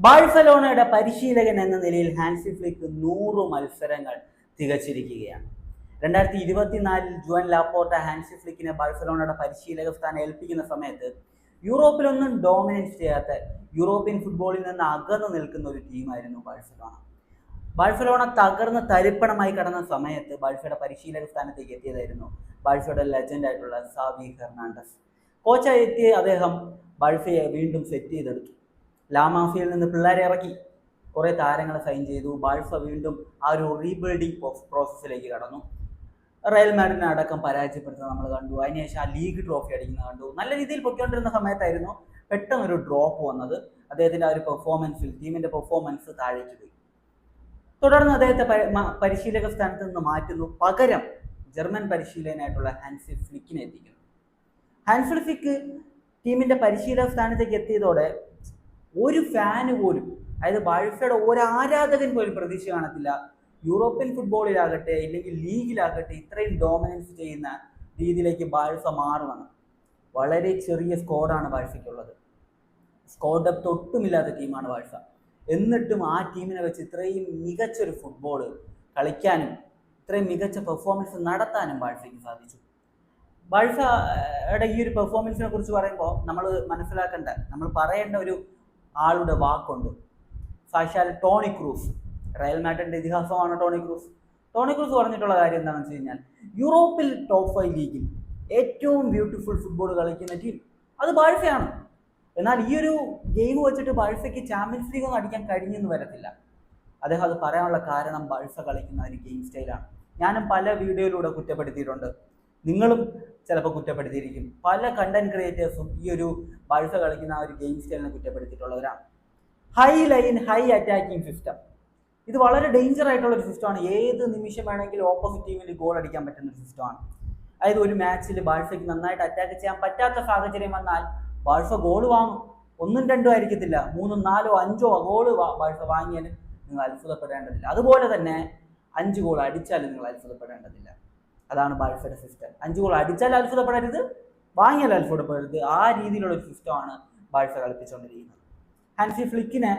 ബാഴ്സലോണയുടെ പരിശീലകൻ എന്ന നിലയിൽ ഹാൻസി ഫ്ലിക്ക് 100 മത്സരങ്ങൾ തികച്ചിരിക്കുകയാണ്. 2024 ജുവൻ ലാപ്പോർട്ട ഹാൻസി ഫ്ലിക്കിനെ ബാഴ്സലോണയുടെ പരിശീലക സ്ഥാനം ഏൽപ്പിക്കുന്ന സമയത്ത് യൂറോപ്പിലൊന്നും ഡോമിനേറ്റ് ചെയ്യാത്ത, യൂറോപ്യൻ ഫുട്ബോളിൽ നിന്ന് അകന്നു നിൽക്കുന്ന ഒരു ടീമായിരുന്നു ബാഴ്സലോണ. ബാഴ്സലോണ തകർന്ന് തരിപ്പണമായി കടന്ന സമയത്ത് ബാഴ്സയുടെ പരിശീലക സ്ഥാനത്തേക്ക് എത്തിയതായിരുന്നു ബാഴ്സയുടെ ലെജൻഡ് ആയിട്ടുള്ള സാവി ഹെർണാണ്ടസ്. കോച്ചായി എത്തിയ അദ്ദേഹം ബാഴ്സയെ വീണ്ടും സെറ്റ് ചെയ്തെടുത്തു. ലാമാഫിയിൽ നിന്ന് പിള്ളേരെ ഇറക്കി, കുറേ താരങ്ങളെ സൈൻ ചെയ്തു. ബാഴ്സ വീണ്ടും ആ ഒരു റീബിൽഡിംഗ് പ്രോസസ്സിലേക്ക് കടന്നു. റയൽ മാഡ്രിഡിനെ അടക്കം പരാജയപ്പെടുത്തുന്നത് നമ്മൾ കണ്ടു. അതിനുശേഷം ആ ലീഗ് ട്രോഫി അടിക്കുന്നത് കണ്ടു. നല്ല രീതിയിൽ പൊയ്ക്കൊണ്ടിരുന്ന സമയത്തായിരുന്നു പെട്ടെന്നൊരു ഡ്രോപ്പ് വന്നത്. അദ്ദേഹത്തിൻ്റെ ആ ഒരു പെർഫോമൻസിൽ ടീമിൻ്റെ പെർഫോമൻസ് താഴേക്ക് പോയി. തുടർന്ന് അദ്ദേഹത്തെ പരിശീലക സ്ഥാനത്ത് നിന്ന് മാറ്റുന്നു. പകരം ജർമ്മൻ പരിശീലകനായിട്ടുള്ള ഹാൻസി ഫ്ലിക്കിനെ എത്തിക്കുന്നു. ഹാൻസി ഫ്ലിക്ക് ടീമിൻ്റെ പരിശീലക സ്ഥാനത്തേക്ക് എത്തിയതോടെ ഒരു ഫാന് പോലും, അതായത് ബാഴ്സയുടെ ഒരു ആരാധകൻ പോലും പ്രതീക്ഷ കാണത്തില്ല യൂറോപ്യൻ ഫുട്ബോളിലാകട്ടെ ഇല്ലെങ്കിൽ ലീഗിലാകട്ടെ ഇത്രയും ഡോമിനൻസ് ചെയ്യുന്ന രീതിയിലേക്ക് ബാഴ്സ മാറുമെന്ന്. വളരെ ചെറിയ സ്കോഡാണ് ബാഴ്സയ്ക്കുള്ളത്. സ്കോഡ് ഡെപ്ത് ഒട്ടുമില്ലാത്ത ടീമാണ് ബാഴ്സ. എന്നിട്ടും ആ ടീമിനെ വെച്ച് ഇത്രയും മികച്ചൊരു ഫുട്ബോൾ കളിക്കാനും ഇത്രയും മികച്ച പെർഫോമൻസ് നടത്താനും ബാഴ്സയ്ക്ക് സാധിച്ചു. ബാഴ്സയുടെ ഈ ഒരു പെർഫോമൻസിനെ കുറിച്ച് പറയുമ്പോൾ നമ്മൾ മനസ്സിലാക്കേണ്ട, നമ്മൾ പറയേണ്ട ഒരു ആളുടെ വാക്കുണ്ട്. സാക്ഷാൽ ടോണി ക്രൂസ്. റയൽ മാഡ്രിഡിന്റെ ഇതിഹാസമാണ് ടോണി ക്രൂസ്. ടോണി ക്രൂസ് പറഞ്ഞിട്ടുള്ള കാര്യം എന്താണെന്ന് വെച്ച് കഴിഞ്ഞാൽ, യൂറോപ്പിൽ ടോപ്പ് 5 ലീഗിൽ ഏറ്റവും ബ്യൂട്ടിഫുൾ ഫുട്ബോൾ കളിക്കുന്ന ടീം അത് ബാഴ്സയാണ്. എന്നാൽ ഈ ഒരു ഗെയിം വെച്ചിട്ട് ബാഴ്സയ്ക്ക് ചാമ്പ്യൻസ് ലീഗ് ഒന്നും അടിക്കാൻ കഴിഞ്ഞെന്ന് വരത്തില്ല. അദ്ദേഹം അത് പറയാനുള്ള കാരണം ബാഴ്സ കളിക്കുന്ന ഒരു ഗെയിം സ്റ്റൈലാണ്. ഞാനും പല വീഡിയോയിലൂടെ കുറ്റപ്പെടുത്തിയിട്ടുണ്ട്, നിങ്ങളും ചിലപ്പോൾ കുറ്റപ്പെടുത്തിയിരിക്കും. പല കണ്ടന്റ് ക്രിയേറ്റേഴ്സും ഈ ഒരു ബാഴ്സ കളിക്കുന്ന ആ ഒരു ഗെയിം സ്റ്റൈലിനെ കുറ്റപ്പെടുത്തിയിട്ടുള്ളവരാണ്. High line, high attacking system. ഇത് വളരെ ഡേഞ്ചർ ആയിട്ടുള്ള ഒരു സിസ്റ്റമാണ്. ഏത് നിമിഷം വേണമെങ്കിലും ഓപ്പോസിറ്റ് ടീമിൽ ഗോൾ അടിക്കാൻ പറ്റുന്ന ഒരു സിസ്റ്റമാണ്. അതായത് ഒരു മാച്ചിൽ ബാഴ്സയ്ക്ക് നന്നായിട്ട് അറ്റാക്ക് ചെയ്യാൻ പറ്റാത്ത സാഹചര്യം വന്നാൽ ബാഴ്സ ഗോൾ വാങ്ങും. 1ഉം 2ഉം ആയിരിക്കത്തില്ല, 3ഉം 4ഉം 5ഉം ഗോൾ ബാഴ്സ വാങ്ങിയാലും നിങ്ങൾ അത്ഭുതപ്പെടേണ്ടതില്ല. അതുപോലെ തന്നെ 5 ഗോൾ അടിച്ചാലും നിങ്ങൾ അത്ഭുതപ്പെടേണ്ടതില്ല. അതാണ് ബാഴ്സയുടെ സിസ്റ്റം. 5 ഗോൾ അടിച്ചാൽ അത്ഭുതപ്പെടരുത്, വാങ്ങിയാൽ അത്ഭുതപ്പെടരുത്. ആ രീതിയിലുള്ള ഒരു സിസ്റ്റമാണ് ബാഴ്സ കളിപ്പിച്ചുകൊണ്ടിരിക്കുന്നത്. ഹാൻസി ഫ്ലിക്കിനെ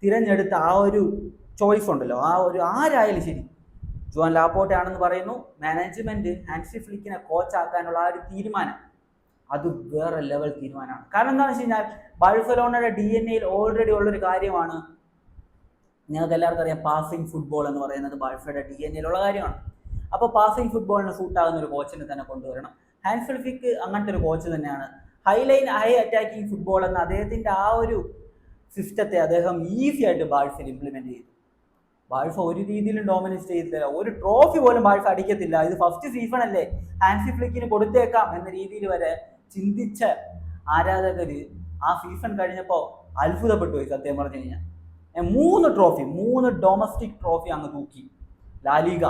തിരഞ്ഞെടുത്ത ആ ഒരു ചോയ്സ് ഉണ്ടല്ലോ, ആരായാലും ശരി, ജുവൻ ലാപ്പോർട്ട ആണെന്ന് പറയുന്നു. മാനേജ്മെന്റ് ഹാൻസി ഫ്ലിക്കിനെ കോച്ചാക്കാനുള്ള ആ ഒരു തീരുമാനം അത് വേറെ ലെവൽ തീരുമാനമാണ്. കാരണം എന്താണെന്ന് വെച്ച് കഴിഞ്ഞാൽ ബാഴ്സലോണയുടെ DNA ഓൾറെഡി ഉള്ളൊരു കാര്യമാണ്. നിങ്ങൾക്ക് എല്ലാവർക്കും അറിയാം, പാസിംഗ് ഫുട്ബോൾ എന്ന് പറയുന്നത് ബാഴ്സയുടെ DNA ഉള്ള കാര്യമാണ്. അപ്പോൾ പാസിംഗ് ഫുട്ബോളിന് സൂട്ടാകുന്ന ഒരു കോച്ചിനെ തന്നെ കൊണ്ടുവരണം. ഹാൻസി ഫ്ലിക്ക് അങ്ങനത്തെ ഒരു കോച്ച് തന്നെയാണ്. High line, high attacking football എന്ന അദ്ദേഹത്തിൻ്റെ ആ ഒരു സിസ്റ്റത്തെ അദ്ദേഹം ഈസി ആയിട്ട് ബാഴ്സയിൽ ഇംപ്ലിമെന്റ് ചെയ്തു. ബാഴ്സ ഒരു രീതിയിലും ഡോമിനേറ്റ് ചെയ്തില്ല. ഒരു ട്രോഫി പോലും ബാഴ്സ അടിക്കത്തില്ല. ഇത് ഫസ്റ്റ് സീസൺ അല്ലേ, ഹാൻസി ഫ്ലിക്കിന് കൊടുത്തേക്കാം എന്ന രീതിയിൽ വരെ ചിന്തിച്ച ആരാധകര് ആ സീസൺ കഴിഞ്ഞപ്പോൾ അത്ഭുതപ്പെട്ടു പോയി. സത്യം പറഞ്ഞു കഴിഞ്ഞാൽ 3 ട്രോഫി, 3 ഡൊമസ്റ്റിക് ട്രോഫി അങ്ങ് തൂക്കി. ലാലിഗ,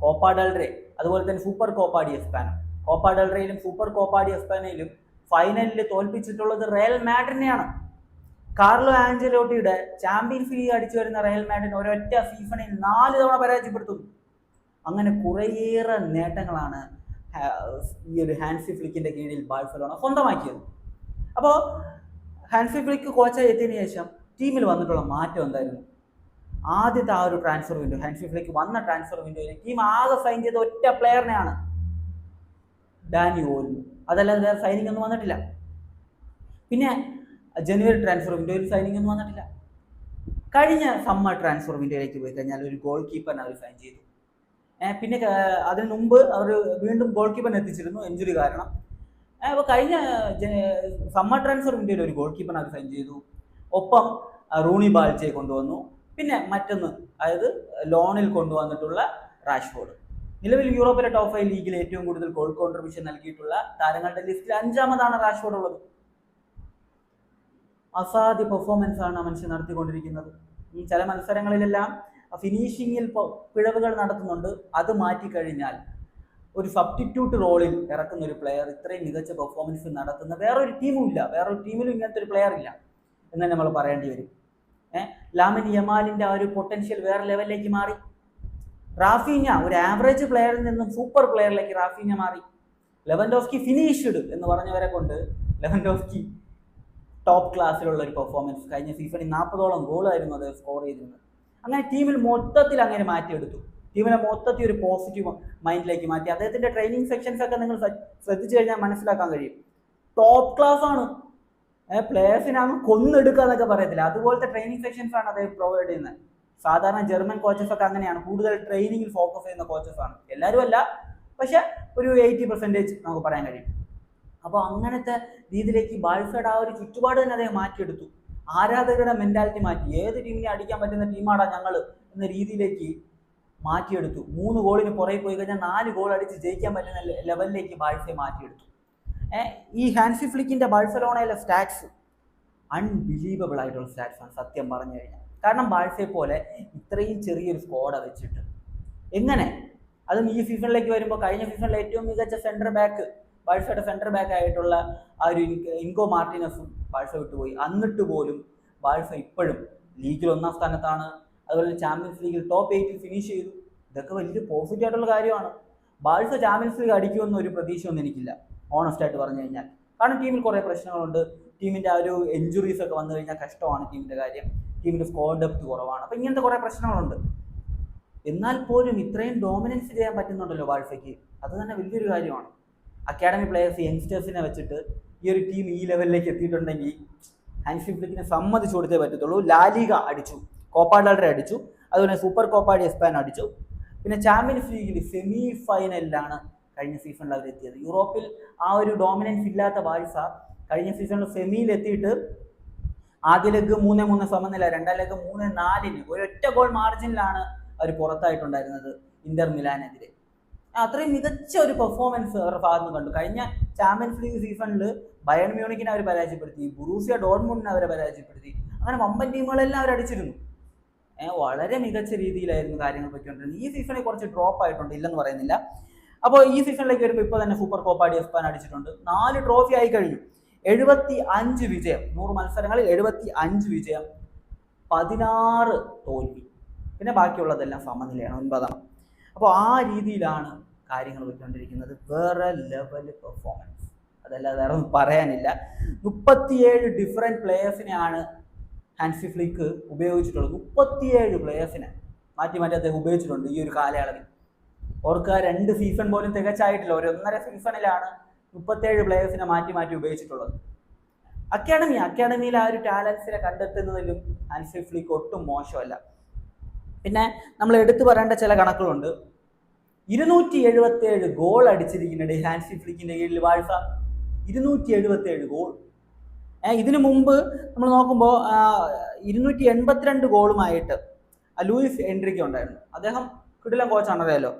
കോപ്പ ഡെൽ റേ, അതുപോലെ തന്നെ super copa de Espana. Copa del റേയിലും സൂപ്പർ കോപ്പ ഡി എസ്പാനയിലും ഫൈനലിൽ തോൽപ്പിച്ചിട്ടുള്ളത് റയൽ മാഡ്രിഡിനെയാണ്. കാർലോ ആഞ്ചലോട്ടിയുടെ ചാമ്പ്യൻസ് ലീഗ് അടിച്ചു വരുന്ന റയൽ മാഡ്രിഡ് ഒരൊറ്റ സീസണിൽ 4 തവണ പരാജയപ്പെടുത്തുന്നു. അങ്ങനെ കുറേയേറെ നേട്ടങ്ങളാണ് ഈ ഒരു ഹാൻസി ഫ്ലിക്കിന്റെ കീഴിൽ ബാഴ്സലോണ സ്വന്തമാക്കിയത്. അപ്പോൾ ഹാൻസി ഫ്ലിക്ക് കോച്ചായി എത്തിയതിനു ശേഷം ടീമിൽ വന്നിട്ടുള്ള മാറ്റം എന്തായിരുന്നു? ആദ്യത്തെ ആ ഒരു ട്രാൻസ്ഫർ വിൻഡോ, ഹാൻസി ഫ്ലിക്ക് വന്ന ട്രാൻസ്ഫർ വിൻഡോയിൽ ടീം ആകെ സൈൻ ചെയ്ത ഒറ്റ പ്ലെയറിനെയാണ്, ഡാനി ഓൽമോ. അതല്ലാതെ വേറെ സൈനിങ് ഒന്നും വന്നിട്ടില്ല. പിന്നെ ജനുവരി ട്രാൻസ്ഫർ വിൻഡോയിൽ സൈനിങ് ഒന്നും വന്നിട്ടില്ല. കഴിഞ്ഞ സമ്മർ ട്രാൻസ്ഫർ വിൻഡോയിലേക്ക് പോയി കഴിഞ്ഞാൽ ഒരു ഗോൾ കീപ്പറിനെ അവർ സൈൻ ചെയ്തു. പിന്നെ അതിന് മുമ്പ് അവർ വീണ്ടും ഗോൾ കീപ്പറിനെ എത്തിച്ചിരുന്നു ഇഞ്ചുറി കാരണം. അപ്പോൾ കഴിഞ്ഞ സമ്മർ ട്രാൻസ്ഫർ വിൻഡോയിൽ ഒരു ഗോൾ കീപ്പറിനെ അവർ സൈൻ ചെയ്തു. ഒപ്പം റൂണി ബാൽച്ചയെ കൊണ്ടുവന്നു. പിന്നെ മറ്റൊന്ന്, അതായത് ലോണിൽ കൊണ്ടുവന്നിട്ടുള്ള റാഷ്ഫോർഡ്. നിലവിൽ യൂറോപ്പിലെ ടോപ്പ് 5 ലീഗിൽ ഏറ്റവും കൂടുതൽ ഗോൾ കോൺട്രിബ്യൂഷൻ നൽകിയിട്ടുള്ള താരങ്ങളുടെ ലിസ്റ്റിൽ 5ാമതാണ് റാഷ്ഫോർഡ് ഉള്ളത്. അസാധ്യ പെർഫോമൻസ് ആണ് മനുഷ്യൻ നടത്തിക്കൊണ്ടിരിക്കുന്നത്. ഈ ചില മത്സരങ്ങളിലെല്ലാം ഫിനിഷിങ്ങിൽ പിഴവുകൾ നടത്തുന്നുണ്ട്. അത് മാറ്റിക്കഴിഞ്ഞാൽ ഒരു സബ്സ്റ്റിറ്റ്യൂട്ട് റോളിൽ ഇറക്കുന്ന ഒരു പ്ലെയർ ഇത്രയും മികച്ച പെർഫോമൻസ് നടത്തുന്ന വേറൊരു ടീമും ഇല്ല. വേറൊരു ടീമിലും ഇങ്ങനത്തെ ഒരു പ്ലെയർ ഇല്ല എന്ന് നമ്മൾ പറയേണ്ടി വരും. ലാമിൻ യമാലിന്റെ ആ ഒരു പൊട്ടൻഷ്യൽ വേറെ ലെവലിലേക്ക് മാറി. റാഫീഞ്ഞ ഒരു ആവറേജ് പ്ലെയറിൽ നിന്നും സൂപ്പർ പ്ലെയറിലേക്ക് റാഫീഞ്ഞ മാറി. ലെവൻഡോസ്കി ഫിനിഷ്ഡ് എന്ന് പറഞ്ഞവരെ കൊണ്ട് ലെവൻഡോസ്കി ടോപ്പ് ക്ലാസ്സിലുള്ള ഒരു പെർഫോമൻസ്. കഴിഞ്ഞ സീസണിൽ 40ഓളം ഗോളായിരുന്നു അത് സ്കോർ ചെയ്തിരുന്നത്. അങ്ങനെ ടീമിൽ മൊത്തത്തിൽ അങ്ങനെ മാറ്റിയെടുത്തു. ടീമിനെ മൊത്തത്തിൽ ഒരു പോസിറ്റീവ് മൈൻഡിലേക്ക് മാറ്റി. അദ്ദേഹത്തിന്റെ ട്രെയിനിങ് സെക്ഷൻസ് ഒക്കെ നിങ്ങൾ ശ്രദ്ധിച്ചു കഴിഞ്ഞാൽ മനസ്സിലാക്കാൻ കഴിയും. ടോപ്പ് ക്ലാസ് ആണ്. പ്ലേയേഴ്സിനെ അങ്ങ് കൊന്നെടുക്കുക എന്നൊക്കെ പറയത്തില്ല, അതുപോലത്തെ ട്രെയിനിങ് സെക്ഷൻസ് ആണ് അദ്ദേഹം പ്രൊവൈഡ് ചെയ്യുന്നത്. സാധാരണ ജർമ്മൻ കോച്ചസ് ഒക്കെ അങ്ങനെയാണ്, കൂടുതൽ ട്രെയിനിങ്ങിൽ ഫോക്കസ് ചെയ്യുന്ന കോച്ചസ് ആണ്. എല്ലാവരും അല്ല, പക്ഷെ ഒരു 80% നമുക്ക് പറയാൻ കഴിയും. അപ്പോൾ അങ്ങനത്തെ രീതിയിലേക്ക് ബാഴ്സയുടെ ആ ഒരു ചുറ്റുപാട് തന്നെ അദ്ദേഹം മാറ്റിയെടുത്തു. ആരാധകരുടെ മെന്റാലിറ്റി മാറ്റി. ഏത് ടീമിനെ അടിക്കാൻ പറ്റുന്ന ടീമാടാ ഞങ്ങൾ എന്ന രീതിയിലേക്ക് മാറ്റിയെടുത്തു. 3 ഗോളിന് പുറകെ പോയി കഴിഞ്ഞാൽ 4 ഗോൾ അടിച്ച് ജയിക്കാൻ പറ്റുന്ന ലെവലിലേക്ക് ബാഴ്സയെ മാറ്റിയെടുത്തു. ഈ ഹാൻസി ഫ്ലിക്കിന്റെ ബാഴ്സലോണയിലെ സ്റ്റാറ്റ്സ് അൺബിലീവബിൾ ആയിട്ടുള്ള സ്റ്റാറ്റ്സ് ആണ് സത്യം പറഞ്ഞു കഴിഞ്ഞാൽ. കാരണം ബാഴ്സയെ പോലെ ഇത്രയും ചെറിയൊരു സ്ക്വാഡ് വെച്ചിട്ട് എങ്ങനെ, അതും ഈ സീസണിലേക്ക് വരുമ്പോൾ, കഴിഞ്ഞ സീസണിലെ ഏറ്റവും മികച്ച സെന്റർ ബാക്ക്, ബാഴ്സയുടെ സെന്റർ ബാക്ക് ആയിട്ടുള്ള ആ ഒരു ഇൻകോ മാർട്ടിനസും ബാഴ്സ വിട്ടുപോയി. എന്നിട്ട് പോലും ബാഴ്സ ഇപ്പോഴും ലീഗിൽ 1ാം സ്ഥാനത്താണ്. അതുപോലെ ചാമ്പ്യൻസ് ലീഗിൽ ടോപ്പ് 8 ഫിനിഷ് ചെയ്തു. ഇതൊക്കെ വലിയ പോസിറ്റീവ് ആയിട്ടുള്ള കാര്യമാണ്. ബാഴ്സ ചാമ്പ്യൻസ് ലീഗ് അടിക്കുമെന്ന് ഒരു പ്രതീക്ഷയൊന്നും എനിക്കില്ല, ഓണസ്റ്റ് ആയിട്ട് പറഞ്ഞു കഴിഞ്ഞാൽ. കാരണം ടീമിൽ കുറേ പ്രശ്നങ്ങളുണ്ട്. ടീമിൻ്റെ ആ ഒരു ഇഞ്ചുറീസ് ഒക്കെ വന്നു കഴിഞ്ഞാൽ കഷ്ടമാണ് ടീമിൻ്റെ കാര്യം. ടീമിൻ്റെ സ്ക്വാഡ് ഡെപ്ത് കുറവാണ്. അപ്പം ഇങ്ങനത്തെ കുറേ പ്രശ്നങ്ങളുണ്ട്. എന്നാൽ പോലും ഇത്രയും ഡോമിനൻസ് ചെയ്യാൻ പറ്റുന്നുണ്ടല്ലോ ബാഴ്സയ്ക്ക്, അത് തന്നെ വലിയൊരു കാര്യമാണ്. അക്കാഡമി പ്ലേയേഴ്സ്, യങ്സ്റ്റേഴ്സിനെ വെച്ചിട്ട് ഈ ഒരു ടീം ഈ ലെവലിലേക്ക് എത്തിയിട്ടുണ്ടെങ്കിൽ ഹാൻസി ഫ്ലിക്കിനെ സമ്മതിച്ചു കൊടുത്തേ പറ്റത്തുള്ളൂ. ലാലിഗ അടിച്ചു, കോപ്പ ഡെൽ റേ അടിച്ചു, അതുപോലെ സൂപ്പർ കോപ്പ ഡി എസ്പാൻ അടിച്ചു. പിന്നെ ചാമ്പ്യൻസ് ലീഗിൽ സെമി ഫൈനലിലാണ് കഴിഞ്ഞ സീസണിൽ അവർ എത്തിയത്. യൂറോപ്പിൽ ആ ഒരു ഡോമിനൻസ് ഇല്ലാത്ത ബാഴ്സ കഴിഞ്ഞ സീസണിൽ സെമിയിൽ എത്തിയിട്ട് ആദ്യ ലെഗ് 3-3 സമനില, 2ാം ലെഗ് 3-4 ഒരൊറ്റ ഗോൾ മാർജിനിലാണ് അവർ പുറത്തായിട്ടുണ്ടായിരുന്നത് ഇന്റർ മിലാനെതിരെ. അത്രയും മികച്ച ഒരു പെർഫോമൻസ് അവരുടെ ഭാഗത്ത് നിന്ന് കണ്ടു. കഴിഞ്ഞ ചാമ്പ്യൻസ് ലീഗ് സീസണിൽ ബയൺ മ്യൂണിക്കിനെ അവർ പരാജയപ്പെടുത്തി, ബൊറൂസിയ ഡോർട്ട്മുണ്ടിനെ അവരെ പരാജയപ്പെടുത്തി. അങ്ങനെ വമ്പൻ ടീമുകളെല്ലാം അവർ അടിച്ചിരുന്നു. വളരെ മികച്ച രീതിയിലായിരുന്നു കാര്യങ്ങൾ പറ്റിക്കൊണ്ടിരുന്നത്. ഈ സീസണിൽ കുറച്ച് ഡ്രോപ്പ് ആയിട്ടുണ്ട്, ഇല്ലെന്ന് പറയുന്നില്ല. അപ്പോൾ ഈ സീസണിലേക്ക് വരുമ്പോൾ ഇപ്പോൾ തന്നെ സൂപ്പർ കോപ്പ ഡി എസ്പാൻ അടിച്ചിട്ടുണ്ട്. 4 ട്രോഫി ആയി കഴിഞ്ഞു. 75 വിജയം, 100 മത്സരങ്ങളിൽ 75 വിജയം, 16 തോൽവി, പിന്നെ ബാക്കിയുള്ളതെല്ലാം സമനിലയാണ്, 9. അപ്പോൾ ആ രീതിയിലാണ് കാര്യങ്ങൾ പോയിക്കൊണ്ടിരിക്കുന്നത്. വേറെ ലെവൽ പെർഫോമൻസ്, അതല്ലാതെ വേറെ ഒന്നും പറയാനില്ല. 37 ഡിഫറെൻറ്റ് പ്ലേയേഴ്സിനെയാണ് ഹാൻസി ഫ്ലിക്ക് ഉപയോഗിച്ചിട്ടുള്ളത്. 37 പ്ലേയേഴ്സിനെ മാറ്റി മാറ്റി അദ്ദേഹം ഉപയോഗിച്ചിട്ടുണ്ട് ഈ ഒരു കാലയളവിൽ. ഓർക്കുക, 2 സീസൺ പോലും തികച്ചായിട്ടില്ല. ഒരു 1.5 സീസണിലാണ് 37 പ്ലേയേഴ്സിനെ മാറ്റി മാറ്റി ഉപയോഗിച്ചിട്ടുള്ളത്. അക്കാഡമിയിൽ ആ ഒരു ടാലൻസിനെ കണ്ടെത്തുന്നതിലും ഹാൻസി ഫ്ലിക്ക് ഒട്ടും മോശമല്ല. പിന്നെ നമ്മൾ എടുത്തു പറയേണ്ട ചില കണക്കുകളുണ്ട്. 277 ഗോൾ അടിച്ചിരിക്കുന്നുണ്ട് ഹാൻസി ഫ്ലിക്കിന്റെ കീഴിൽ ബാഴ്സ. 277 ഗോൾ. ഇതിനു മുമ്പ് നമ്മൾ നോക്കുമ്പോൾ 282 ഗോളുമായിട്ട് ലൂയിസ് എൻട്രിക്ക് ഉണ്ടായിരുന്നു. അദ്ദേഹം കിടിലൻ കോച്ചാണ്, അറിയാലോ.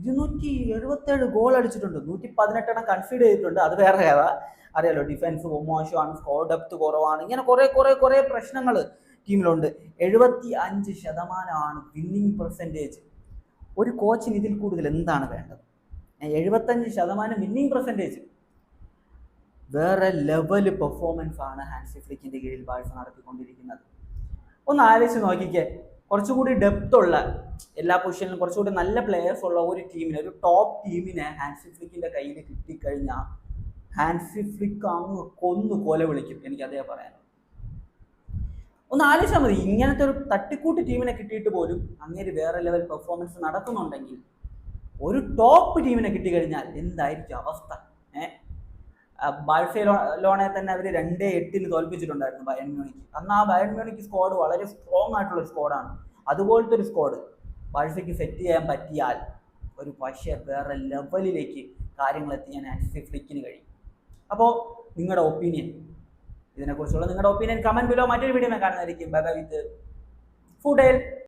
277 ഗോൾ അടിച്ചിട്ടുണ്ട്, 118 കൺസീഡ് ചെയ്തിട്ടുണ്ട്. അത് വേറെ കഥ, അറിയാലോ. ഡിഫൻസ് മോശമാണ്, സ്കോർ ഡെപ്ത് കുറവാണ്, ഇങ്ങനെ കുറേ പ്രശ്നങ്ങൾ ടീമിലുണ്ട്. 75% വിന്നിങ് പെർസെൻറ്റേജ്. ഒരു കോച്ചിന് ഇതിൽ കൂടുതൽ എന്താണ് വേണ്ടത്? 75% വിന്നിങ് പെർസെൻറ്റേജ്. വേറെ ലെവൽ പെർഫോമൻസ് ആണ് ഹാൻസി ഫ്ലിക്കിന്റെ കീഴിൽ ബാഴ്സ നടത്തിക്കൊണ്ടിരിക്കുന്നത്. ഒന്ന് ആലോചിച്ച് നോക്കിക്കേ, കുറച്ചുകൂടി ഡെപ്ത് ഉള്ള, എല്ലാ പൊസിഷനിലും കുറച്ചുകൂടി നല്ല പ്ലേയേഴ്സ് ഉള്ള ഒരു ടീമിനെ, ഒരു ടോപ്പ് ടീമിനെ ഹാൻസി ഫ്ലിക്കിന്റെ കയ്യിൽ കിട്ടിക്കഴിഞ്ഞാൽ ഹാൻസി ഫ്ലിക്ക് അങ്ങ് കൊല വിളിക്കും. എനിക്ക് അതേ പറയാനുള്ളൂ. ഒന്ന് ആലോചിച്ചാൽ മതി, ഇങ്ങനത്തെ ഒരു തട്ടിക്കൂട്ട് ടീമിനെ കിട്ടിയിട്ട് പോലും അങ്ങനെ വേറെ ലെവൽ പെർഫോമൻസ് നടക്കുന്നുണ്ടെങ്കിൽ ഒരു ടോപ്പ് ടീമിനെ കിട്ടിക്കഴിഞ്ഞാൽ എന്തായിരിക്കും അവസ്ഥ? ബാഴ്സലോണയെ തന്നെ അവർ 2-8 തോൽപ്പിച്ചിട്ടുണ്ടായിരുന്നു ബയൺ മ്യൂണിക്ക്. അന്ന് ആ ബയൺ മ്യൂണിക്ക് സ്ക്വാഡ് വളരെ സ്ട്രോങ് ആയിട്ടുള്ള ഒരു സ്ക്വാഡാണ്. അതുപോലത്തെ ഒരു സ്ക്വാഡ് ബാഴ്സയ്ക്ക് സെറ്റ് ചെയ്യാൻ പറ്റിയാൽ ഒരു പക്ഷേ വേറെ ലെവലിലേക്ക് കാര്യങ്ങൾ എത്തിക്കാൻ ഹാൻസി ഫ്ലിക്കിന് കഴിയും. അപ്പോൾ നിങ്ങളുടെ ഒപ്പീനിയൻ, ഇതിനെക്കുറിച്ചുള്ള നിങ്ങളുടെ ഒപ്പീനിയൻ കമന്റ് ബിലോ. മറ്റൊരു വീഡിയോ കാണുന്നതായിരിക്കും. ബൈ ബൈ വിത്ത് ഫുഡേൽ.